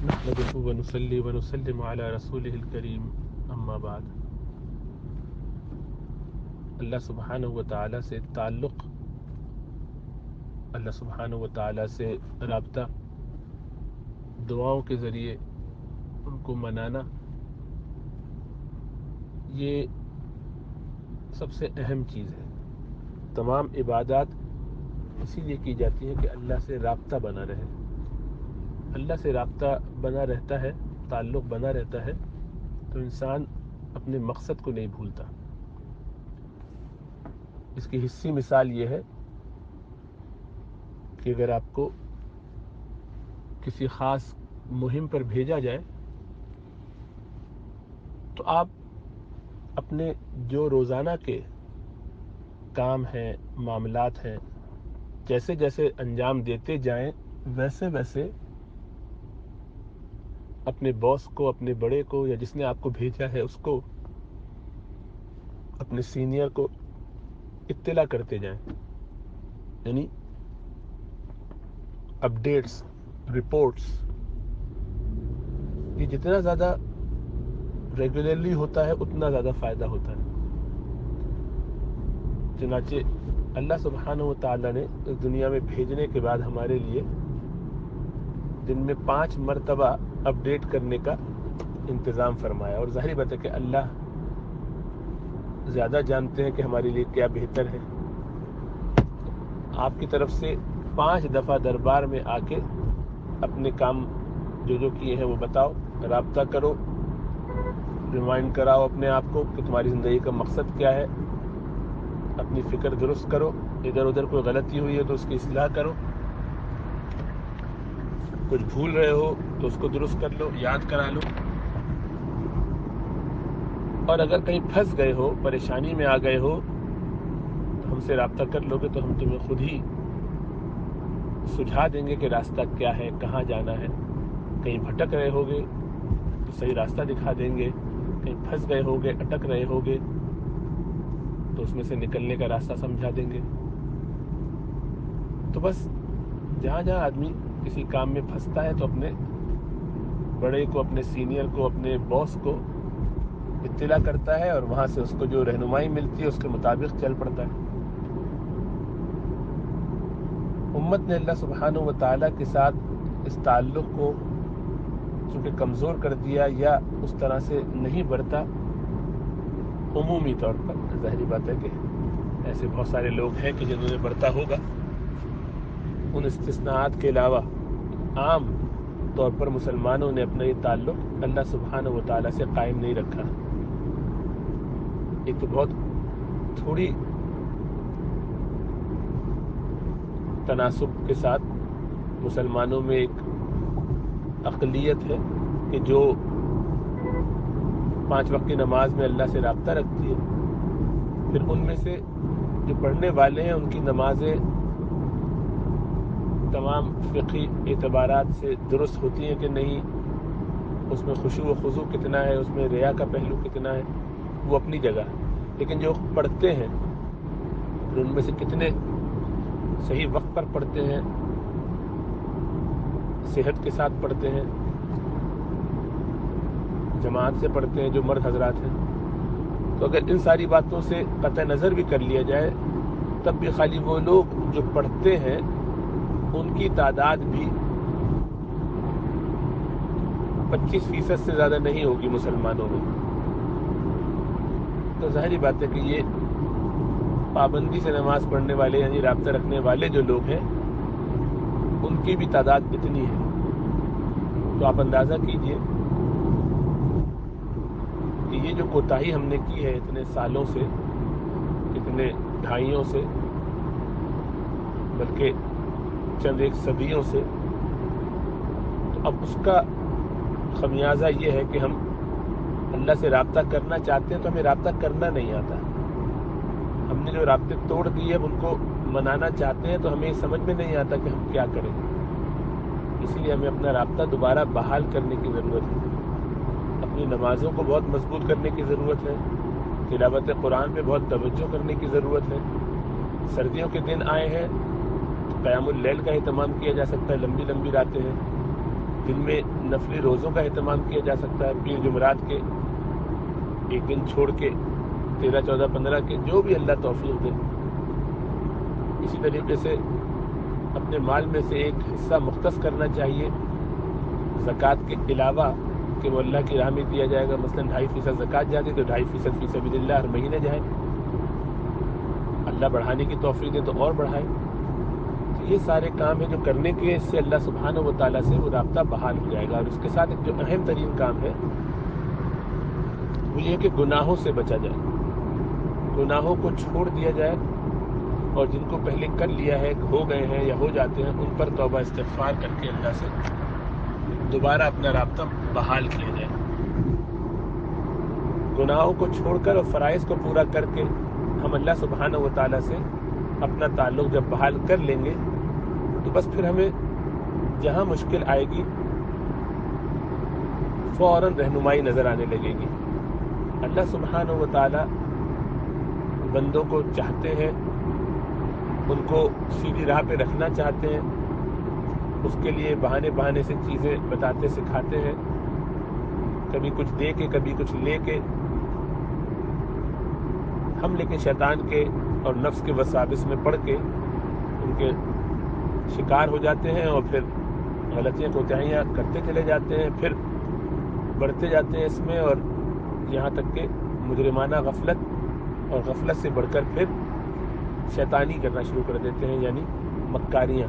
نحمده ونصلي ونسلم على رسوله الکریم اما بعد۔ اللہ سبحانہ و تعالیٰ سے تعلق، اللہ سبحانہ و تعالیٰ سے رابطہ، دعاؤں کے ذریعے ان کو منانا، یہ سب سے اہم چیز ہے۔ تمام عبادات اسی لیے کی جاتی ہیں کہ اللہ سے رابطہ بنا رہے۔ اللہ سے رابطہ بنا رہتا ہے، تعلق بنا رہتا ہے تو انسان اپنے مقصد کو نہیں بھولتا۔ اس کی حصی مثال یہ ہے کہ اگر آپ کو کسی خاص مہم پر بھیجا جائے تو آپ اپنے جو روزانہ کے کام ہیں، معاملات ہیں، جیسے جیسے انجام دیتے جائیں ویسے ویسے اپنے باس کو، اپنے بڑے کو، یا جس نے آپ کو بھیجا ہے اس کو، اپنے سینئر کو اطلاع کرتے جائیں۔ یعنی اپڈیٹس، رپورٹس، یہ جتنا زیادہ ریگولرلی ہوتا ہے اتنا زیادہ فائدہ ہوتا ہے۔ چنانچہ اللہ سبحانہ و تعالیٰ نے اس دنیا میں بھیجنے کے بعد ہمارے لیے دن میں 5 مرتبہ اپڈیٹ کرنے کا انتظام فرمایا، اور ظاہری بات ہے کہ اللہ زیادہ جانتے ہیں کہ ہمارے لیے کیا بہتر ہے۔ آپ کی طرف سے 5 دفعہ دربار میں آ کے اپنے کام جو کیے ہیں وہ بتاؤ، رابطہ کرو، ریمائنڈ کراؤ اپنے آپ کو کہ تمہاری زندگی کا مقصد کیا ہے، اپنی فکر درست کرو، ادھر ادھر کوئی غلطی ہوئی ہے تو اس کی اصلاح کرو، کچھ بھول رہے ہو تو اس کو درست کر لو، یاد کرا لو، اور اگر کہیں پھنس گئے ہو، پریشانی میں آ گئے ہو تو ہم سے رابطہ کر لو گے تو ہم تمہیں خود ہی سجھا دیں گے کہ راستہ کیا ہے، کہاں جانا ہے۔ کہیں بھٹک رہے ہوگے تو صحیح راستہ دکھا دیں گے، کہیں پھنس گئے ہوگے، اٹک رہے ہوگے تو اس میں سے نکلنے کا راستہ سمجھا دیں گے۔ تو بس جہاں جہاں آدمی کسی کام میں پھنستا ہے تو اپنے بڑے کو، اپنے سینئر کو، اپنے باس کو اطلاع کرتا ہے، اور وہاں سے اس کو جو رہنمائی ملتی ہے اس کے مطابق چل پڑتا ہے۔ امت نے اللہ سبحانہ و تعالیٰ کے ساتھ اس تعلق کو چونکہ کمزور کر دیا یا اس طرح سے نہیں برتا، عمومی طور پر ظاہری بات ہے کہ ایسے بہت سارے لوگ ہیں کہ جنہوں نے برتا ہوگا، ان استثناءات کے علاوہ عام طور پر مسلمانوں نے اپنا یہ تعلق اللہ سبحانہ و تعالیٰ سے قائم نہیں رکھا۔ ایک تو بہت تھوڑی تناسب کے ساتھ مسلمانوں میں ایک اقلیت ہے کہ جو 5 وقت کی نماز میں اللہ سے رابطہ رکھتی ہے، پھر ان میں سے جو پڑھنے والے ہیں ان کی نمازیں تمام فقہی اعتبارات سے درست ہوتی ہیں کہ نہیں، اس میں خشوع و خضوع کتنا ہے، اس میں ریا کا پہلو کتنا ہے، وہ اپنی جگہ ہے۔ لیکن جو پڑھتے ہیں ان میں سے کتنے صحیح وقت پر پڑھتے ہیں، صحت کے ساتھ پڑھتے ہیں، جماعت سے پڑھتے ہیں جو مرد حضرات ہیں، تو اگر ان ساری باتوں سے قطع نظر بھی کر لیا جائے تب بھی خالی وہ لوگ جو پڑھتے ہیں ان کی تعداد بھی 25% سے زیادہ نہیں ہوگی مسلمانوں میں۔ تو ظاہری بات ہے کہ یہ پابندی سے نماز پڑھنے والے یعنی رابطہ رکھنے والے جو لوگ ہیں ان کی بھی تعداد اتنی ہے۔ تو آپ اندازہ کیجئے کہ یہ جو کوتاہی ہم نے کی ہے اتنے سالوں سے، اتنے دہائیوں سے، بلکہ چند ایک صدیوں سے، تو اب اس کا خمیازہ یہ ہے کہ ہم اللہ سے رابطہ کرنا چاہتے ہیں تو ہمیں رابطہ کرنا نہیں آتا۔ ہم نے جو رابطے توڑ دیے اب ان کو منانا چاہتے ہیں تو ہمیں سمجھ میں نہیں آتا کہ ہم کیا کریں۔ اس لیے ہمیں اپنا رابطہ دوبارہ بحال کرنے کی ضرورت ہے، اپنی نمازوں کو بہت مضبوط کرنے کی ضرورت ہے، تلاوت قرآن پہ بہت توجہ کرنے کی ضرورت ہے۔ سردیوں کے دن آئے ہیں تو قیام اللیل کا اہتمام کیا جا سکتا ہے، لمبی لمبی راتیں ہیں، دن میں نفلی روزوں کا اہتمام کیا جا سکتا ہے، پیر جمعرات کے ایک دن چھوڑ کے 13 14 15 کے، جو بھی اللہ توفیق دے۔ اسی طریقے سے اپنے مال میں سے ایک حصہ مختص کرنا چاہیے زکوٰۃ کے علاوہ، کہ وہ اللہ کی راہ میں دیا جائے گا۔ مثلا 2.5% زکوٰۃ جاتی تو 2.5% فی سبیل اللہ ہر مہینے جائے، اللہ بڑھانے کی توفیق دے تو اور بڑھائے۔ تو یہ سارے کام ہیں جو کرنے کے، اس سے اللہ سبحانہ و تعالیٰ سے وہ رابطہ بحال ہو جائے گا۔ اور اس کے ساتھ ایک جو اہم ترین کام ہے وہ یہ کہ گناہوں سے بچا جائے، گناہوں کو چھوڑ دیا جائے، اور جن کو پہلے کر لیا ہے، ہو گئے ہیں یا ہو جاتے ہیں، ان پر توبہ استغفار کر کے اللہ سے دوبارہ اپنا رابطہ بحال کیا جائے۔ گناہوں کو چھوڑ کر اور فرائض کو پورا کر کے ہم اللہ سبحانہ و تعالیٰ سے اپنا تعلق جب بحال کر لیں گے تو بس پھر ہمیں جہاں مشکل آئے گی فوراً رہنمائی نظر آنے لگے گی۔ اللہ سبحانہ و تعالیٰ بندوں کو چاہتے ہیں، ان کو سیدھی راہ پہ رکھنا چاہتے ہیں، اس کے لیے بہانے سے چیزیں بتاتے سکھاتے ہیں، کبھی کچھ دے کے کبھی کچھ لے کے۔ ہم لیکن شیطان کے اور نفس کے وساوس میں پڑھ کے ان کے شکار ہو جاتے ہیں، اور پھر غلطیاں کوتاہیاں کرتے چلے جاتے ہیں، پھر بڑھتے جاتے ہیں اس میں، اور یہاں تک کہ مجرمانہ غفلت، اور غفلت سے بڑھ کر پھر شیطانی کرنا شروع کر دیتے ہیں، یعنی مکاریاں،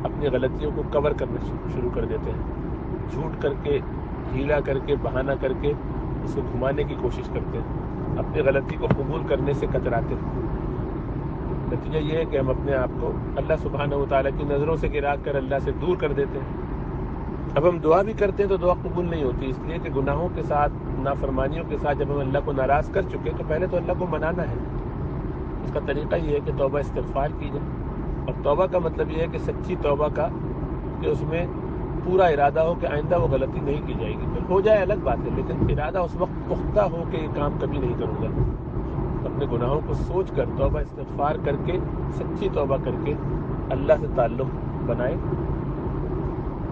اپنی غلطیوں کو کور کرنا شروع کر دیتے ہیں، جھوٹ کر کے، ہیلا کر کے، بہانہ کر کے اس کو گھمانے کی کوشش کرتے ہیں، اپنی غلطی کو قبول کرنے سے کتراتے ہیں۔ نتیجہ یہ ہے کہ ہم اپنے آپ کو اللہ سبحانہ و تعالیٰ کی نظروں سے گرا کر اللہ سے دور کر دیتے ہیں۔ اب ہم دعا بھی کرتے ہیں تو دعا قبول نہیں ہوتی، اس لیے کہ گناہوں کے ساتھ، نافرمانیوں کے ساتھ جب ہم اللہ کو ناراض کر چکے تو پہلے تو اللہ کو منانا ہے۔ اس کا طریقہ یہ ہے کہ توبہ استغفار کی جائے، اور توبہ کا مطلب یہ ہے کہ سچی توبہ کا، کہ اس میں پورا ارادہ ہو کہ آئندہ وہ غلطی نہیں کی جائے گی، پھر ہو جائے الگ بات ہے، لیکن ارادہ اس وقت پختہ ہو کہ یہ کام کبھی نہیں کروں گا۔ اپنے گناہوں کو سوچ کر توبہ استغفار کر کے، سچی توبہ کر کے اللہ سے تعلق بنائے۔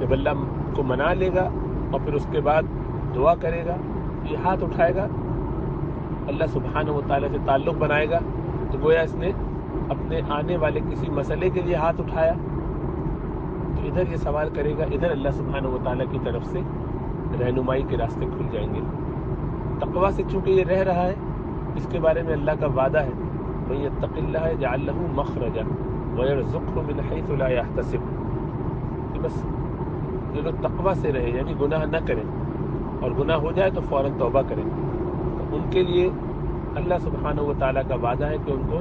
جب اللہ کو منا لے گا اور پھر اس کے بعد دعا کرے گا، یہ ہاتھ اٹھائے گا، اللہ سبحانہ و تعالیٰ سے تعلق بنائے گا، تو گویا اس نے اپنے آنے والے کسی مسئلے کے لیے ہاتھ اٹھایا، تو ادھر یہ سوال کرے گا، ادھر اللہ سبحانہ و تعالیٰ کی طرف سے رہنمائی کے راستے کھل جائیں گے۔ تقویٰ سے چونکہ یہ رہ رہا ہے، اس کے بارے میں اللہ کا وعدہ ہے، مَن یتق اللہ یجعل لہ مخرجا ویرزقہ من حیث لا یحتسب، کہ بس جو لوگ تقویٰ سے رہے، یعنی گناہ نہ کریں، اور گناہ ہو جائے تو فوراً توبہ کریں، تو ان کے لیے اللہ سبحانہ و تعالیٰ کا وعدہ ہے کہ ان کو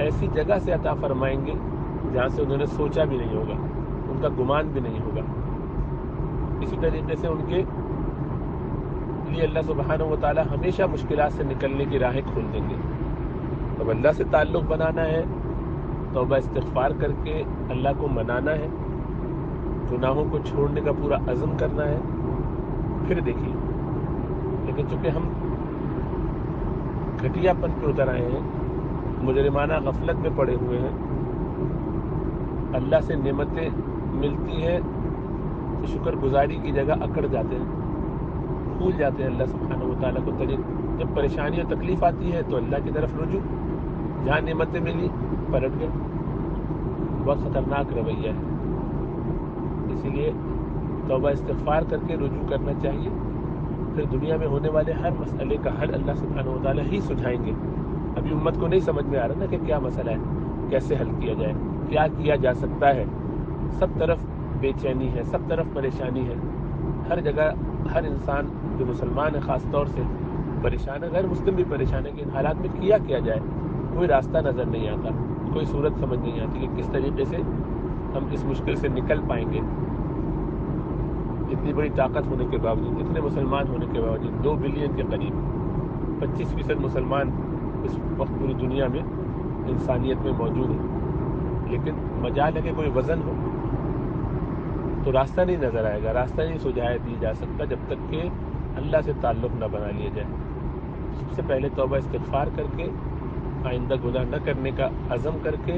ایسی جگہ سے عطا فرمائیں گے جہاں سے انہوں نے سوچا بھی نہیں ہوگا، ان کا گمان بھی نہیں ہوگا۔ اسی طریقے سے ان کے لیے اللہ سبحانہ و تعالیٰ ہمیشہ مشکلات سے نکلنے کی راہیں کھول دیں گے۔ اب اللہ سے تعلق بنانا ہے، توبہ استغفار کر کے اللہ کو منانا ہے، گناہوں کو چھوڑنے کا پورا عزم کرنا ہے، پھر دیکھیے۔ لیکن چونکہ ہم گھٹیا پن پہ اتر آئے ہیں، مجرمانہ غفلت میں پڑے ہوئے ہیں، اللہ سے نعمتیں ملتی ہیں تو شکر گزاری کی جگہ اکڑ جاتے ہیں، بھول جاتے ہیں اللہ سبحانہ و تعالیٰ کو۔ جب پریشانی اور تکلیف آتی ہے تو اللہ کی طرف رجوع، جہاں نعمتیں ملی پلٹ گئے، بہت خطرناک رویہ ہے۔ اسی لیے توبہ استغفار کر کے رجوع کرنا چاہیے، پھر دنیا میں ہونے والے ہر مسئلے کا حل اللہ سبحانہ و تعالیٰ ہی سجھائیں گے۔ ابھی امت کو نہیں سمجھ میں آ رہا نا کہ کیا مسئلہ ہے، کیسے حل کیا جائے، کیا کیا جا سکتا ہے۔ سب طرف بے چینی ہے، سب طرف پریشانی ہے، ہر جگہ ہر انسان جو مسلمان ہے خاص طور سے پریشان ہے، غیر مسلم بھی پریشان ہے کہ ان حالات میں کیا جائے، کوئی راستہ نظر نہیں آتا، کوئی صورت سمجھ نہیں آتی کہ کس طریقے سے ہم اس مشکل سے نکل پائیں گے۔ اتنی بڑی طاقت ہونے کے باوجود، اتنے مسلمان ہونے کے باوجود، 2 بلین کے قریب 25% مسلمان اس وقت پوری دنیا میں انسانیت میں موجود ہیں، لیکن مجال ہے کہ کوئی وزن ہو تو راستہ نہیں نظر آئے گا، راستہ نہیں سجھایا دی جا سکتا جب تک کہ اللہ سے تعلق نہ بنا لیا جائے۔ سب سے پہلے توبہ استغفار کر کے، آئندہ گناہ نہ کرنے کا عزم کر کے،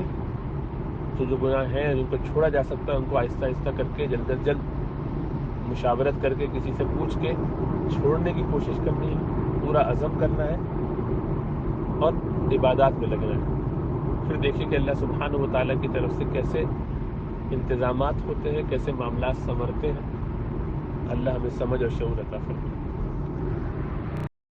جو گناہ ہیں جن کو چھوڑا جا سکتا ہے ان کو آہستہ آہستہ کر کے جلد از جلد مشاورت کر کے کسی سے پوچھ کے چھوڑنے کی کوشش کرنی ہے، پورا عزم کرنا ہے اور عبادات میں لگنا ہے. پھر دیکھیں کہ اللہ سبحانہ و تعالیٰ کی طرف سے کیسے انتظامات ہوتے ہیں، کیسے معاملات سنورتے ہیں. اللہ ہمیں سمجھ اور شعور عطا فرمائے.